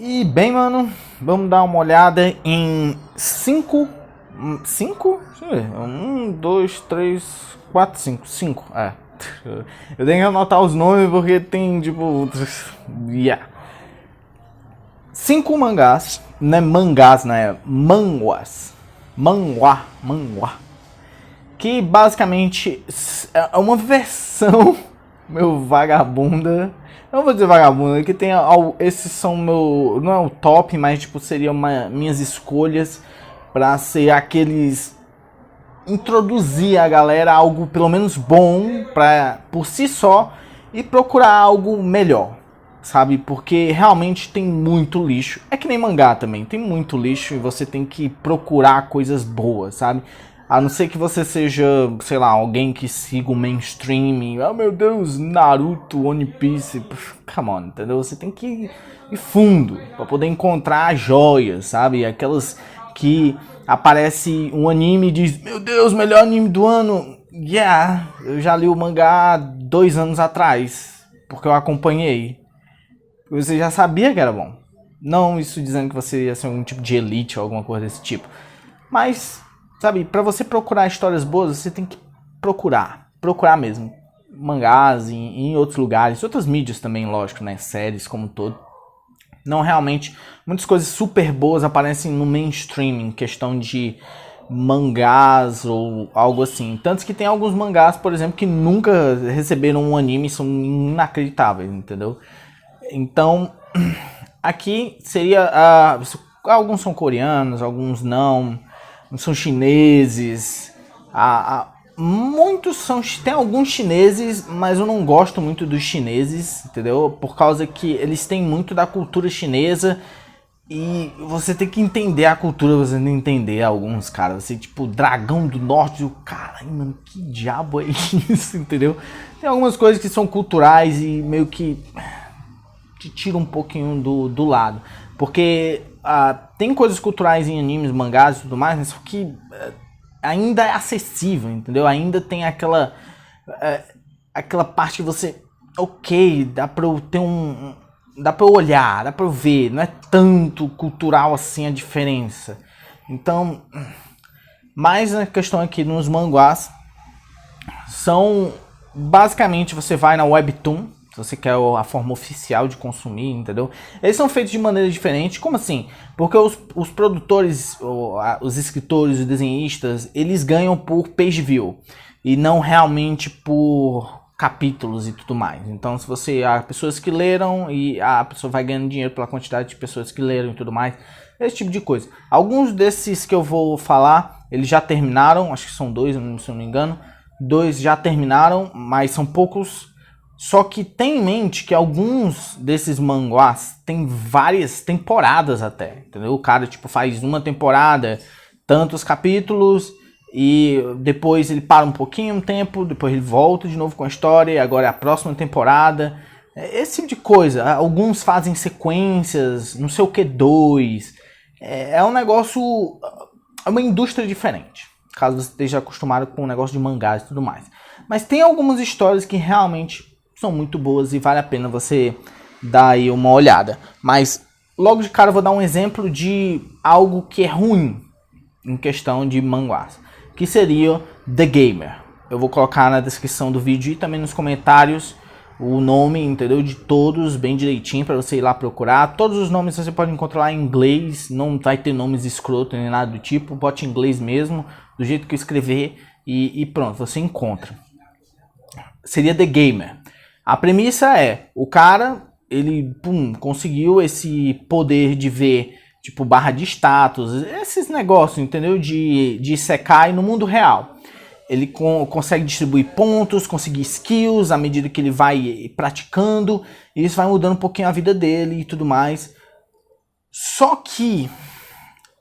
E bem, mano, vamos dar uma olhada em cinco. Cinco? Deixa eu ver. Um, dois, três, quatro, cinco. Cinco, é. Eu tenho que anotar os nomes porque tem, tipo. Yeah. Cinco mangás. Não é mangás, né? Manhwas. Manhwa. Que basicamente é uma versão meu vagabunda. Eu não vou dizer vagabunda, que tem esses são meu, não é o top, mas tipo seriam minhas escolhas para ser aqueles introduzir a galera a algo pelo menos bom para por si só e procurar algo melhor, sabe? Porque realmente tem muito lixo. É que nem mangá também, tem muito lixo e você tem que procurar coisas boas, sabe? A não ser que você seja, sei lá, alguém que siga o mainstream. Oh meu Deus, Naruto, One Piece. Come on, entendeu? Você tem que ir fundo pra poder encontrar joias, sabe? Aquelas que aparece um anime e diz: meu Deus, melhor anime do ano. Yeah, eu já li o mangá 2 anos atrás, porque eu acompanhei. Você já sabia que era bom. Não isso dizendo que você ia ser algum tipo de elite ou alguma coisa desse tipo. Mas, sabe, pra você procurar histórias boas, você tem que procurar mesmo. Mangás em outros lugares, outras mídias também, lógico, né? Séries como um todo. Não realmente, muitas coisas super boas aparecem no mainstream, em questão de mangás ou algo assim. Tanto que tem alguns mangás, por exemplo, que nunca receberam um anime e são inacreditáveis, entendeu? Então, aqui seria. Alguns são coreanos, alguns não. São chineses. Muitos são. Tem alguns chineses, mas eu não gosto muito dos chineses, entendeu? Por causa que eles têm muito da cultura chinesa. E você tem que entender a cultura, você tem que entender alguns caras. Você, tipo, Dragão do Norte. Caralho, mano, que diabo é isso, entendeu? Tem algumas coisas que são culturais e meio que te tira um pouquinho do lado. Porque tem coisas culturais em animes, mangás e tudo mais, mas só que ainda é acessível, entendeu? Ainda tem aquela parte que você... Ok, dá pra eu ter dá pra eu olhar, dá pra eu ver. Não é tanto cultural assim a diferença. Então... Mas a questão aqui nos manguás são... Basicamente, você vai na Webtoon, se você quer a forma oficial de consumir, entendeu? Eles são feitos de maneira diferente. Como assim? Porque os produtores, os escritores, os desenhistas, eles ganham por page view e não realmente por capítulos e tudo mais. Então, se você há pessoas que leram e a pessoa vai ganhando dinheiro pela quantidade de pessoas que leram e tudo mais, esse tipo de coisa. Alguns desses que eu vou falar, eles já terminaram, acho que são 2, se eu não me engano. 2 já terminaram, mas são poucos. Só que tem em mente que alguns desses manguás tem várias temporadas até, entendeu? O cara tipo faz uma temporada, tantos capítulos e depois ele para um pouquinho, um tempo, depois ele volta de novo com a história e agora é a próxima temporada. Esse tipo de coisa. Alguns fazem sequências, não sei o que, 2. É um negócio, é uma indústria diferente. Caso você esteja acostumado com o negócio de mangás e tudo mais. Mas tem algumas histórias que realmente são muito boas e vale a pena você dar aí uma olhada. Mas logo de cara eu vou dar um exemplo de algo que é ruim em questão de manguás, que seria The Gamer. Eu vou colocar na descrição do vídeo e também nos comentários o nome, entendeu? De todos bem direitinho para você ir lá procurar. Todos os nomes você pode encontrar lá em inglês, não vai ter nomes escroto nem nada do tipo, bote em inglês mesmo, do jeito que eu escrever e pronto, você encontra. Seria The Gamer. A premissa é, o cara, ele conseguiu esse poder de ver, tipo, barra de status, esses negócios, entendeu? De isekai no mundo real. Ele consegue distribuir pontos, conseguir skills à medida que ele vai praticando, e isso vai mudando um pouquinho a vida dele e tudo mais. Só que,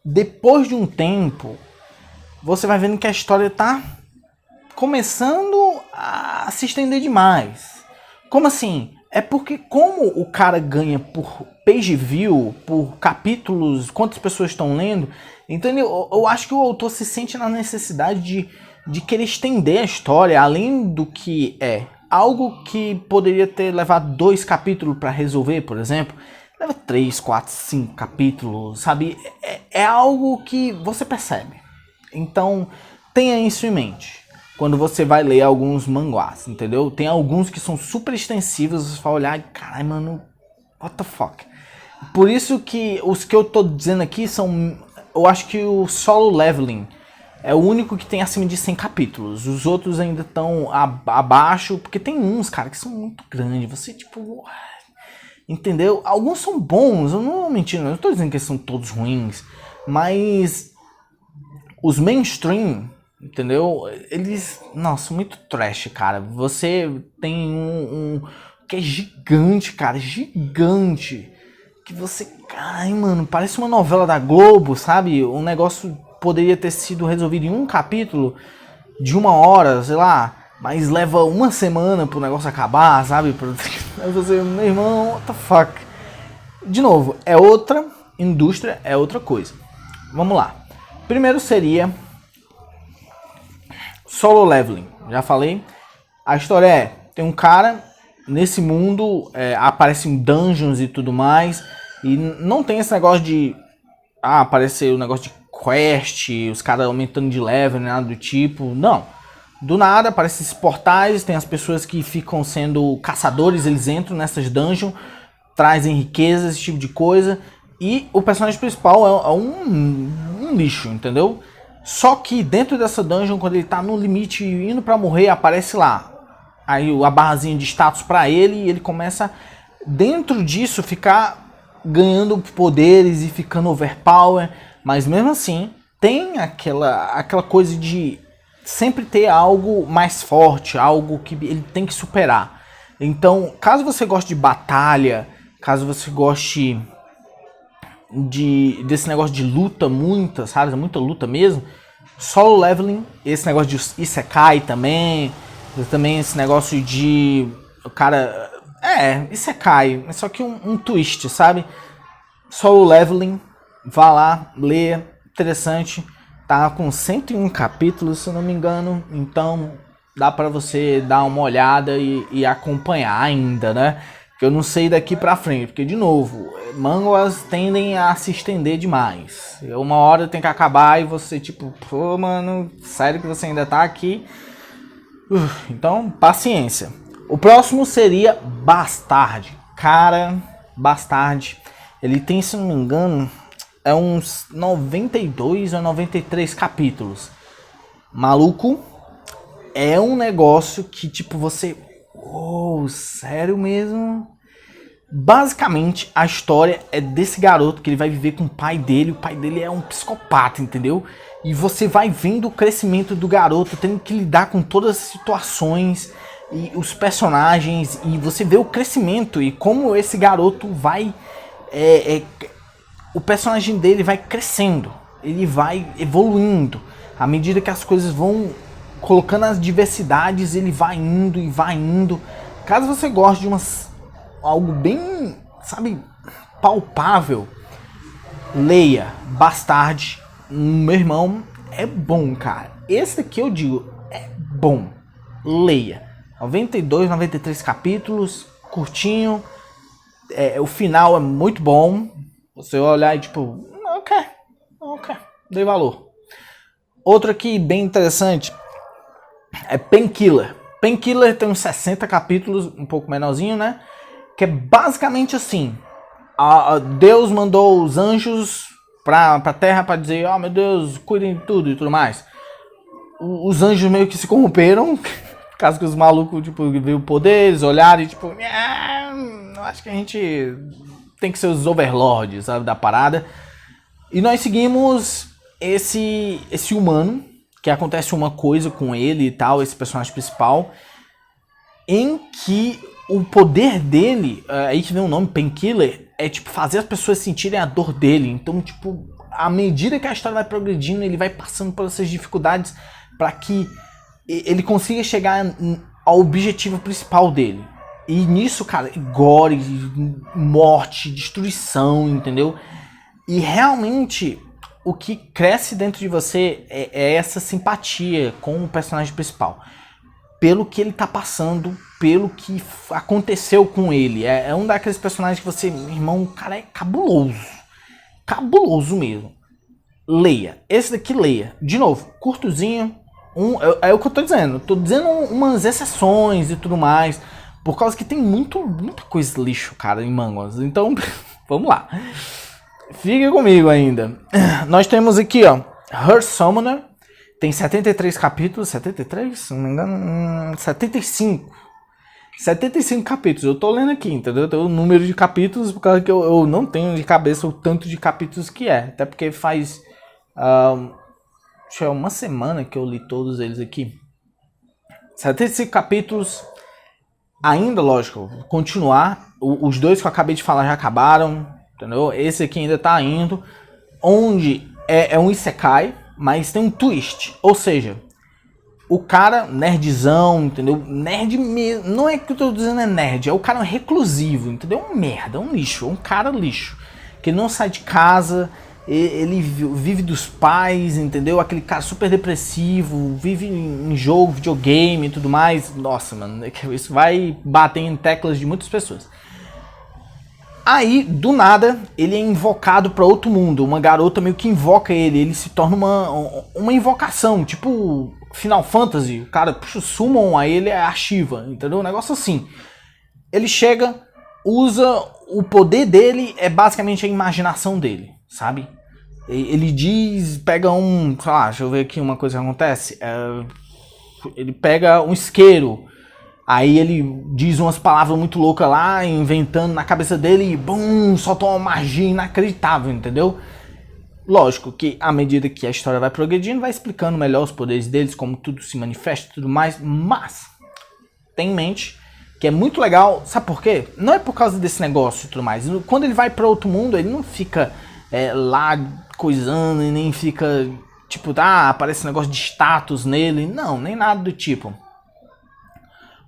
depois de um tempo, você vai vendo que a história tá começando a se estender demais. Como assim? É porque como o cara ganha por page view, por capítulos, quantas pessoas estão lendo, então eu acho que o autor se sente na necessidade de querer estender a história, além do que é algo que poderia ter levado 2 capítulos para resolver, por exemplo, leva 3, 4, 5 capítulos, sabe? É algo que você percebe. Então, tenha isso em mente quando você vai ler alguns manguás, entendeu? Tem alguns que são super extensivos, você vai olhar e, caralho, mano, what the fuck? Por isso que os que eu tô dizendo aqui são... Eu acho que o Solo Leveling é o único que tem acima de 100 capítulos. Os outros ainda estão abaixo, porque tem uns, cara, que são muito grandes. Você, tipo... Entendeu? Alguns são bons, eu não vou mentir, não tô dizendo que eles são todos ruins, mas os mainstream, entendeu? Eles, nossa, muito trash, cara. Você tem um que é gigante, cara, gigante, que você, ai, mano, parece uma novela da Globo, sabe? Um negócio poderia ter sido resolvido em um capítulo de 1 hora, sei lá, mas leva 1 semana pro negócio acabar, sabe? Aí você, meu irmão, what the fuck? De novo, é outra indústria, é outra coisa. Vamos lá. Primeiro seria Solo Leveling. Já falei. A história é, tem um cara nesse mundo, aparecem dungeons e tudo mais, e não tem esse negócio de aparecer o negócio de quest, os caras aumentando de level, nada do tipo. Não. Do nada aparecem esses portais, tem as pessoas que ficam sendo caçadores, eles entram nessas dungeons, trazem riquezas, esse tipo de coisa. E o personagem principal é um lixo, entendeu? Só que dentro dessa dungeon, quando ele tá no limite, indo pra morrer, aparece lá aí a barrazinha de status pra ele, e ele começa, dentro disso, ficar ganhando poderes e ficando overpower. Mas mesmo assim, tem aquela coisa de sempre ter algo mais forte, algo que ele tem que superar. Então, caso você goste de batalha, caso você goste desse negócio de luta, muita luta mesmo, Solo Leveling, esse negócio de Isekai também esse negócio de... O cara... Isekai, é só que um twist, sabe? Solo Leveling, vá lá, leia, interessante. Tá com 101 capítulos, se eu não me engano, então dá pra você dar uma olhada e acompanhar ainda, né? Que eu não sei daqui pra frente, porque, de novo, mangas tendem a se estender demais. Uma hora tem que acabar e você, tipo, pô, mano, sério que você ainda tá aqui? Então, paciência. O próximo seria Bastard. Cara, Bastard, ele tem, se não me engano, uns 92 ou 93 capítulos. Maluco, é um negócio que, tipo, você... Oh, sério mesmo? Basicamente, a história é desse garoto que ele vai viver com o pai dele. O pai dele é um psicopata, entendeu? E você vai vendo o crescimento do garoto, tendo que lidar com todas as situações e os personagens. E você vê o crescimento e como esse garoto vai... o personagem dele vai crescendo. Ele vai evoluindo. À medida que as coisas vão colocando as diversidades, ele vai indo e vai indo. Caso você goste de algo bem, sabe, palpável, leia Bastard. Meu irmão, é bom, cara. Esse aqui eu digo, é bom. Leia. 92, 93 capítulos, curtinho. O final é muito bom. Você vai olhar e tipo, ok, dei valor. Outro aqui bem interessante é Painkiller. Painkiller tem uns 60 capítulos, um pouco menorzinho, né? Que é basicamente assim. Deus mandou os anjos pra terra pra dizer, oh meu Deus, cuidem de tudo e tudo mais. Os anjos meio que se corromperam, por causa que os malucos, tipo, viram poderes, olharam e tipo, acho que a gente tem que ser os overlords, sabe, da parada. E nós seguimos esse humano, que acontece uma coisa com ele e tal, esse personagem principal, em que o poder dele, aí que vem o nome Painkiller, é tipo fazer as pessoas sentirem a dor dele. Então, tipo, à medida que a história vai progredindo, ele vai passando por essas dificuldades para que ele consiga chegar ao objetivo principal dele. E nisso, cara, gore, morte, destruição, entendeu? E realmente o que cresce dentro de você é essa simpatia com o personagem principal. Pelo que ele tá passando pelo que aconteceu com ele. É um daqueles personagens que você, irmão, o cara é cabuloso. Cabuloso mesmo. Leia. Esse daqui leia. De novo, curtozinho. É o que eu tô dizendo. Tô dizendo umas exceções e tudo mais. Por causa que tem muita coisa lixo, cara, em mangas. Então, vamos lá. Fique comigo ainda. Nós temos aqui, ó, Her Summoner. Tem 73 capítulos. 73? Se não me engano, 75. 75 capítulos. Eu tô lendo aqui, entendeu? Tem o número de capítulos, por causa que eu não tenho de cabeça o tanto de capítulos que é. Até porque faz... acho que é uma semana que eu li todos eles aqui. 75 capítulos. Ainda, lógico, continuar. Os dois que eu acabei de falar já acabaram, entendeu? Esse aqui ainda tá indo. Onde é um isekai, mas tem um twist. Ou seja, o cara nerdzão, entendeu? Nerd mesmo. Não é que eu tô dizendo é nerd, é o cara reclusivo, entendeu? Um merda, um lixo, um cara lixo. Que não sai de casa, ele vive dos pais, entendeu? Aquele cara super depressivo, vive em jogo, videogame e tudo mais. Nossa, mano, isso vai bater em teclas de muitas pessoas. Aí, do nada, ele é invocado para outro mundo. Uma garota meio que invoca ele se torna uma invocação, tipo Final Fantasy. O cara puxa o summon, aí ele é a Shiva, entendeu? Um negócio assim. Ele chega, usa o poder dele, é basicamente a imaginação dele, sabe? Ele diz, pega sei lá, deixa eu ver aqui uma coisa que acontece. Ele pega um isqueiro, aí ele diz umas palavras muito loucas lá, inventando na cabeça dele e bum, solta uma magia inacreditável, entendeu? Lógico que à medida que a história vai progredindo, vai explicando melhor os poderes deles, como tudo se manifesta e tudo mais, mas tem em mente que é muito legal, sabe por quê? Não é por causa desse negócio e tudo mais. Quando ele vai para outro mundo, ele não fica lá coisando e nem fica, tipo, aparece um negócio de status nele. Não, nem nada do tipo.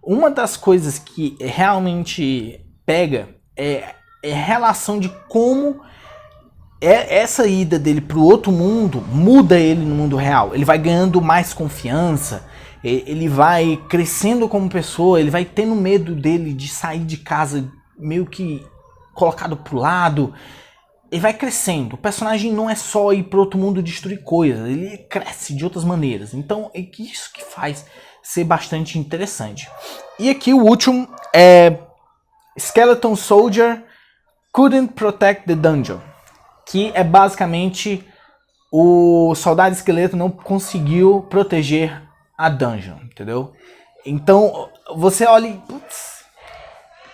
Uma das coisas que realmente pega é a relação de como essa ida dele pro outro mundo muda ele no mundo real. Ele vai ganhando mais confiança, ele vai crescendo como pessoa, ele vai tendo medo dele de sair de casa meio que colocado pro lado. Ele vai crescendo. O personagem não é só ir pro outro mundo destruir coisas, ele cresce de outras maneiras. Então é isso que faz ser bastante interessante. E aqui o último é Skeleton Soldier Couldn't Protect the Dungeon, que é basicamente o soldado esqueleto não conseguiu proteger a dungeon, entendeu? Então você olha e putz,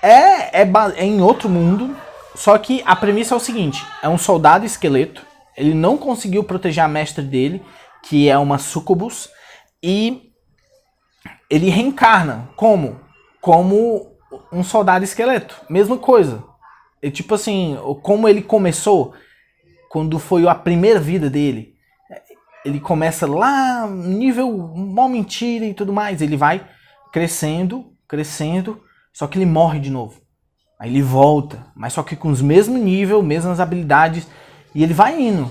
é em outro mundo, só que a premissa é o seguinte: é um soldado esqueleto, ele não conseguiu proteger a mestre dele, que é uma sucubus, e ele reencarna como um soldado esqueleto, mesma coisa. E, tipo assim, como ele começou, quando foi a primeira vida dele, ele começa lá, nível mó mentira e tudo mais, ele vai crescendo, só que ele morre de novo. Aí ele volta, mas só que com os mesmos níveis, mesmas habilidades, e ele vai indo.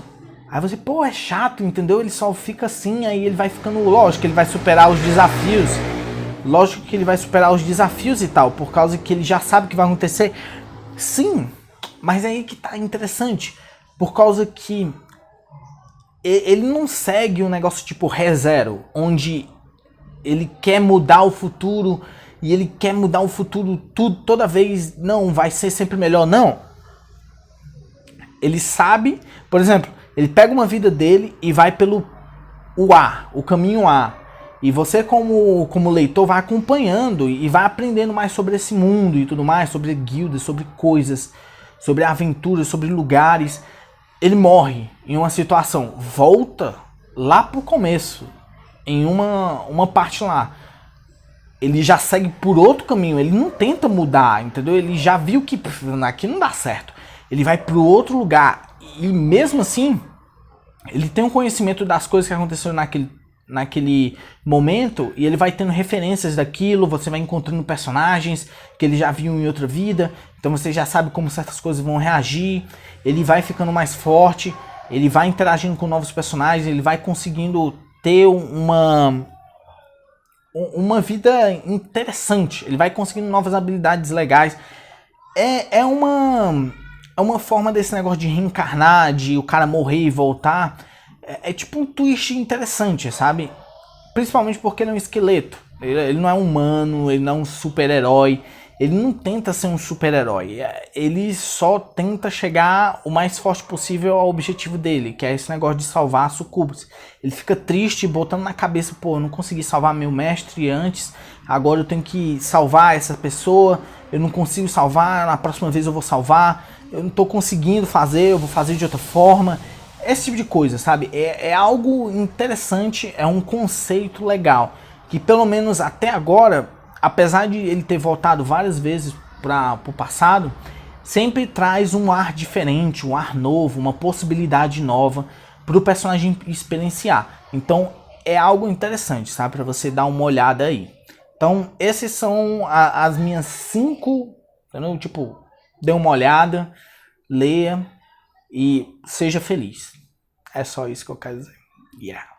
Aí você, pô, é chato, entendeu? Ele só fica assim, aí ele vai ficando, lógico que ele vai superar os desafios. Lógico que ele vai superar os desafios e tal, por causa que ele já sabe o que vai acontecer. Sim, mas é aí que tá interessante, por causa que ele não segue um negócio tipo ReZero, onde ele quer mudar o futuro e ele quer mudar o futuro tudo, toda vez, não, vai ser sempre melhor, não. Ele sabe, por exemplo, ele pega uma vida dele e vai pelo o caminho A. E você como leitor vai acompanhando e vai aprendendo mais sobre esse mundo e tudo mais, sobre guildas, sobre coisas, sobre aventuras, sobre lugares. Ele morre em uma situação, volta lá pro começo, em uma parte lá. Ele já segue por outro caminho, ele não tenta mudar, entendeu? Ele já viu que aqui não dá certo. Ele vai pro outro lugar e mesmo assim, ele tem um conhecimento das coisas que aconteceram naquele momento e ele vai tendo referências daquilo, você vai encontrando personagens que ele já viu em outra vida, então você já sabe como certas coisas vão reagir, ele vai ficando mais forte, ele vai interagindo com novos personagens, ele vai conseguindo ter uma vida interessante. Ele vai conseguindo novas habilidades legais. É uma forma desse negócio de reencarnar, de o cara morrer e voltar. É tipo um twist interessante, sabe? Principalmente porque ele é um esqueleto. Ele não é humano, ele não é um super-herói. Ele não tenta ser um super-herói. Ele só tenta chegar o mais forte possível ao objetivo dele, que é esse negócio de salvar a Sucubus. Ele fica triste, botando na cabeça, pô, eu não consegui salvar meu mestre antes, agora eu tenho que salvar essa pessoa, eu não consigo salvar, na próxima vez eu vou salvar, eu não tô conseguindo fazer, eu vou fazer de outra forma. Esse tipo de coisa, sabe? É algo interessante, é um conceito legal, que pelo menos até agora, apesar de ele ter voltado várias vezes para o passado, sempre traz um ar diferente, um ar novo, uma possibilidade nova para o personagem experienciar. Então é algo interessante, sabe? Para você dar uma olhada aí. Então esses são as minhas 5, entendeu? Tipo, dê uma olhada, leia e seja feliz. É só isso que eu quero dizer. Yeah.